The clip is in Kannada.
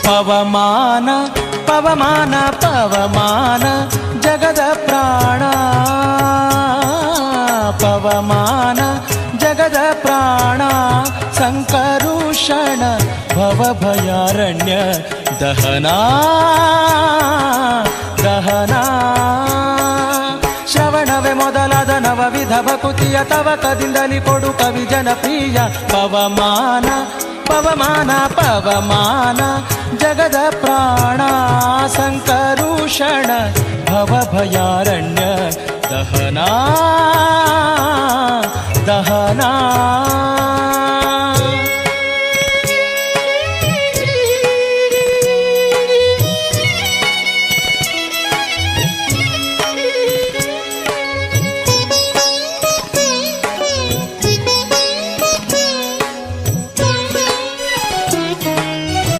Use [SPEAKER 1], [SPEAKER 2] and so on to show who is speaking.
[SPEAKER 1] ಪವಮಾನ ಪವಮಾನ ಪವಮಾನ ಜಗದ ಪ್ರಾಣ ಪವಮಾನ ಜಗದ ಪ್ರಾಣ ಸಂಕರುಷಣ ಭವಭಯಾರಣ್ಯ ದಹನಾ ದಹನಾ ಶ್ರವಣವೇ ಮೊದಲಾದ ನವವಿಧ ಭಕುತಿಯ ತವಕದಿಂದಲಿ ಕೊಡು ಕವಿ ಜನಪ್ರಿಯ ಪವಮಾನ ಪವಮಾನ ಪವಮಾನ ಜಗದ ಪ್ರಾಣ ಸಂಕರುಷಣ ಭವಭಯಾರಣ್ಯ ದಹನಾ ದಹನಾ